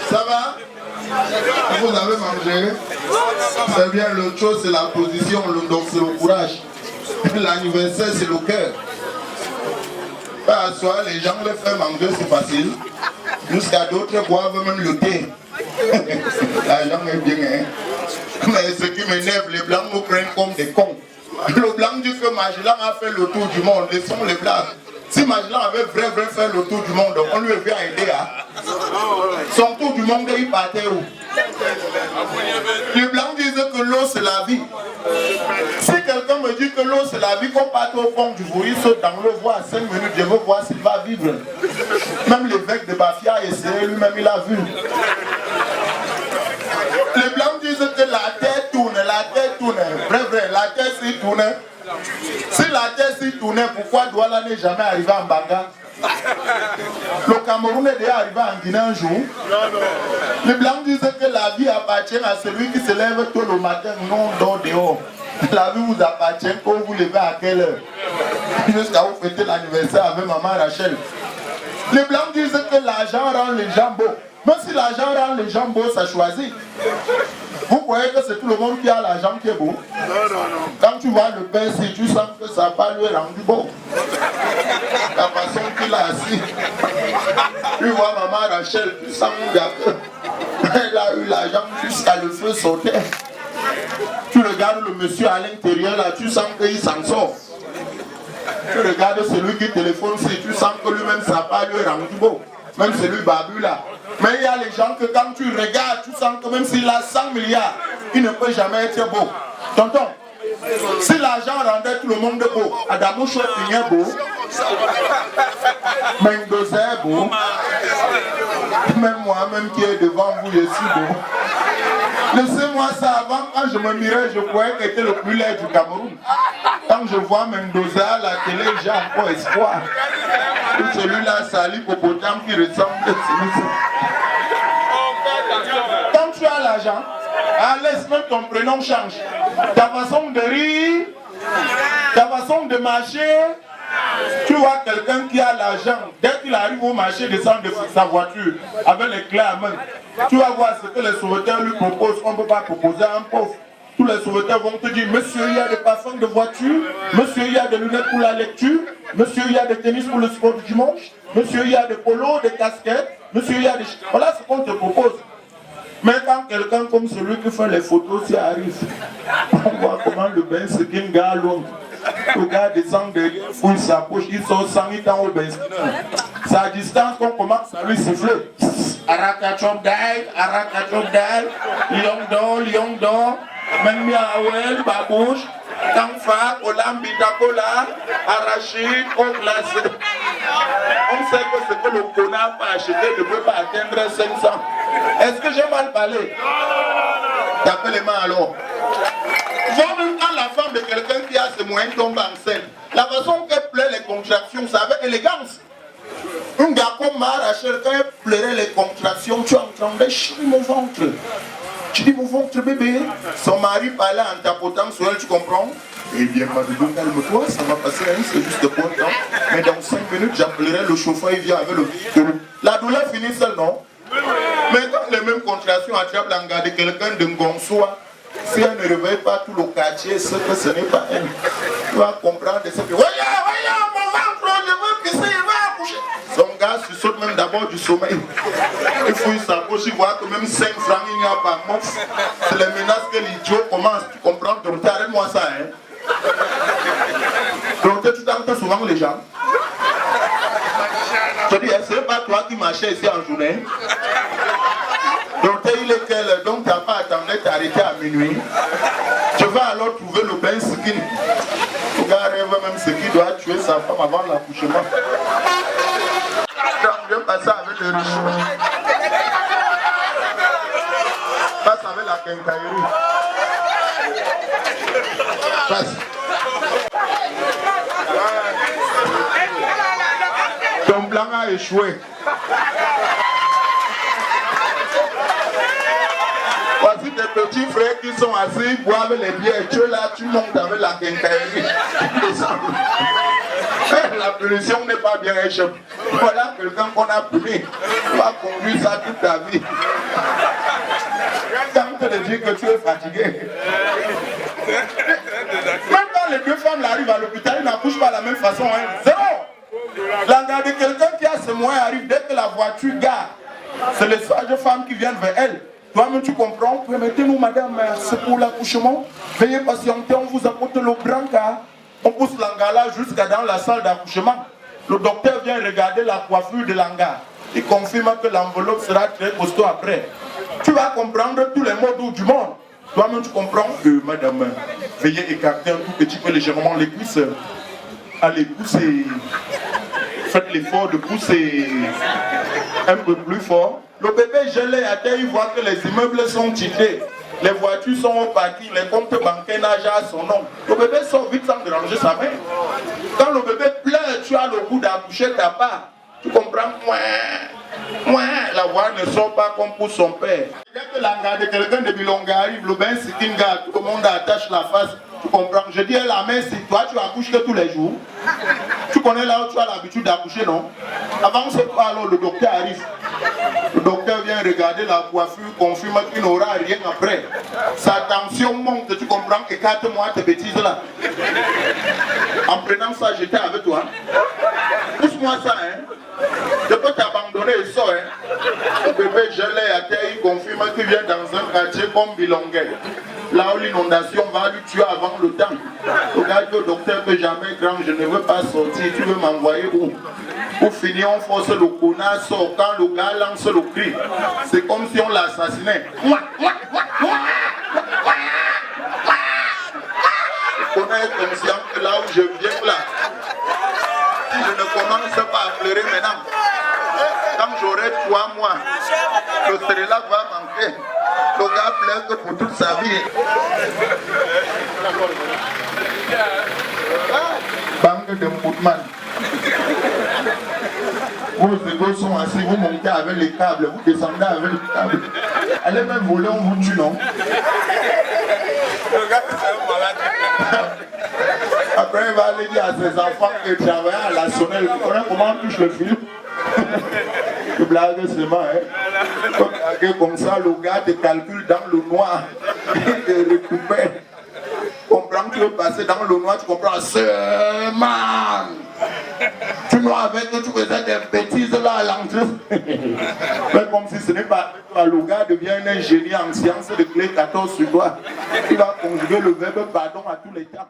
Ça va? Vous avez mangé? C'est bien, l'autre chose c'est la position, donc c'est le courage. L'anniversaire c'est le cœur. Pas à soi, les gens le font manger, c'est facile. Jusqu'à d'autres boivent même le thé. L'argent est bien, hein. Mais ce qui m'énerve, les blancs nous prennent comme des cons. Le blanc dit que Magellan a fait le tour du monde, laissons les blancs. Si Magellan avait vraiment fait le tour du monde, on lui avait aidé. Hein? Son tour du monde, il partait où? Les blancs disent que l'eau c'est la vie. Si quelqu'un me dit que l'eau c'est la vie, qu'on parte au fond du bruit, saute dans l'eau, voit 5 minutes, je veux voir s'il va vivre. Même l'évêque de Bafia a essayé, lui-même il a vu. Les blancs disent que la terre tourne, vrai, la terre s'y tourne. Si la terre s'y tournait, pourquoi Douala n'est jamais arrivé en Banga? Le Cameroun est déjà arrivé en Guinée un jour. Les blancs disent que la vie appartient à celui qui se lève tôt le matin, non dort dehors. La vie vous appartient quand vous levez à quelle heure? Jusqu'à vous fêter l'anniversaire avec maman Rachel. Les blancs disent que l'argent rend les gens beaux. Même si l'argent rend les gens beaux, ça choisit. Vous croyez que c'est tout le monde qui a l'argent qui est beau? Non. Quand tu vois le père, si tu sens que ça n'a pas lui rendu beau. La façon qu'il a assis. Tu vois maman Rachel, tu sens qu'elle a eu l'argent jusqu'à le feu sauter. Tu regardes le monsieur à l'intérieur là, tu sens qu'il s'en sort. Tu regardes celui qui téléphone, si tu sens que lui-même ça n'a pas lui rendu beau. Même celui Babu là. Mais il y a les gens que quand tu regardes, tu sens que même s'il a 100 milliards, il ne peut jamais être beau. Tonton, si l'argent rendait tout le monde beau, Adamou Chouette est beau, Mendoza est beau, même moi-même qui est devant vous, je suis beau. Laissez-moi ça avant, quand je me mirais, je croyais qu'il était le plus laid du Cameroun. Quand je vois Mendoza à la télé, j'ai encore espoir. Et celui-là, c'est Ali Popotam qui ressemble à celui-ci. Quand tu as l'argent, laisse même ton prénom change. Ta façon de rire, ta façon de marcher. Tu vois quelqu'un qui a l'argent, dès qu'il arrive au marché, descend de sa voiture avec les clés à main. Tu vas voir ce que les sauveteurs lui proposent. On ne peut pas proposer à un pauvre. Tous les sauveteurs vont te dire, monsieur, il y a des parfums de voiture, monsieur, il y a des lunettes pour la lecture, monsieur, il y a des tennis pour le sport du dimanche, monsieur, il y a des polos, des casquettes, monsieur, il y a des... Voilà ce qu'on te propose. Mais quand quelqu'un comme celui qui fait les photos s'y arrive, on voit comment le bain se gagne galon. Le gars descend derrière, fouille sa poche, il sort 100 000 ans au bain. C'est à distance qu'on commence à lui siffler. Arakachok dai, lion d'or, Menmiaouel, Babouche, Tangfa, Olam, Bitakola, Arachide, Oglacé. On sait que ce que le connard peut acheter ne peut pas atteindre 500. Est-ce que j'ai mal parlé? Tapez les mains alors. Même quand la femme de quelqu'un qui a ses moyens tombe enceinte, la façon qu'elle pleure les contractions, c'est avec élégance. Un gars comme Rachel, quand elle pleurait les contractions, tu entendais chier mon ventre. Tu dis mon ventre bébé. Son mari parlait en tapotant sur elle, tu comprends? Eh bien, Madou, calme-toi, ça va passer, hein, c'est juste pour un temps. Mais dans 5 minutes, j'appellerai le chauffeur, il vient avec le véhicule. La douleur finit seule, non? Mais quand les mêmes contractions attrapent l'anga de quelqu'un de Ngonsoa, si elle ne réveille pas tout le quartier, c'est que ce n'est pas elle. Tu vas comprendre ce que... Voyons, mon ventre, je veux pisser, il va accoucher. Son gars se saute même d'abord du sommeil. Il fouille sa poche, il voit que même 5 francs, il n'y a pas mof. C'est les menaces que l'idiot commence. Tu comprends? Donc arrête-moi ça, hein. Donc tu t'entends souvent les gens. Je te dis, c'est pas toi qui marchais ici en journée. Donc il est quelle? Donc tu n'as pas attendu t'arrêter à minuit. Tu vas alors trouver le bain skin. Le gars rêve même ce qui doit tuer sa femme avant l'accouchement. Donc je vais passer avec le riche. Passe avec la quincaillerie. Passe. Ton blanc a échoué. Voici des petits frères qui sont assis, boivent les bières. Tu es là, tu montes avec la quincaillerie. La punition n'est pas bien échappée. Voilà quelqu'un qu'on a pris. Tu vas conduire ça toute ta vie. Quand on te dit que tu es fatigué. Même quand les deux femmes arrivent à l'hôpital, ils n'accouchent pas de la même façon. Hein. Zéro. L'engagement de quelqu'un qui a ce moyen arrive dès que la voiture gare. C'est les sages-femmes qui viennent vers elle. Toi-même, tu comprends? Permettez-nous, madame, c'est pour l'accouchement. Veuillez patienter, on vous apporte le brancard. On pousse l'angala jusqu'à dans la salle d'accouchement. Le docteur vient regarder la coiffure de l'anga. Il confirme que l'enveloppe sera très costaud après. Tu vas comprendre tous les mots doux du monde. Toi-même, tu comprends? Madame, veuillez écarter un tout petit peu légèrement les cuisses. Allez, poussez. Faites l'effort de pousser un peu plus fort. Le bébé gelé à terre, il voit que les immeubles sont titrés. Les voitures sont au parking, les comptes bancaires nagent à son nom. Le bébé sort vite sans déranger sa mère. Quand le bébé pleure, tu as le goût d'accoucher ta part. Tu comprends? La voix ne sort pas comme pour son père. Dès que l'anga de quelqu'un de Bilonga arrive, le bain Sitinga, tout le monde attache la face. Tu comprends? Je dis à la mère, si toi tu accouches que tous les jours, tu connais là où tu as l'habitude d'accoucher, non? Avant ce pas, alors le docteur arrive. Le docteur vient regarder la coiffure, confirme qu'il n'aura rien après. Sa tension monte, tu comprends? Écarte-moi tes bêtises là. En prenant ça, j'étais avec toi. Pousse-moi ça, hein. Je peux t'abandonner et sort, hein. Le bébé gelé à terre, il confirme qu'il vient dans un quartier comme Bilonguet. Là où l'inondation va lui tuer avant le temps. Regarde le docteur que jamais grand, je ne veux pas sortir, tu veux m'envoyer où? Pour finir, on force le connard sort. Quand le gars lance le cri, c'est comme si on l'assassinait. Le connard est conscient que là où je viens là, si je ne commence pas à pleurer maintenant, quand j'aurai 3 mois, le céréal va manquer. Le gars pleure que pour toute sa vie. Banque de Moutman. Vos égaux sont assis, vous montez avec les câbles, vous descendez avec les câbles. Allez même voler, on vous tue, non? Après, il va aller dire à ses enfants qui travaillent à la sonnelle. Tu connais comment on touche le fil? Tu blagues seulement, hein? Comme ça, le gars te calcule dans le noir. Il te récupère. Comprends que tu veux passer dans le noir, tu comprends? Seulement. Tu noirs avec eux, tu faisais des bêtises là à l'entrée. Mais comme si ce n'est pas toi, le gars devient un ingénieur en sciences de clé 14 sur toi. Il va conjuguer le verbe pardon à tous les temps.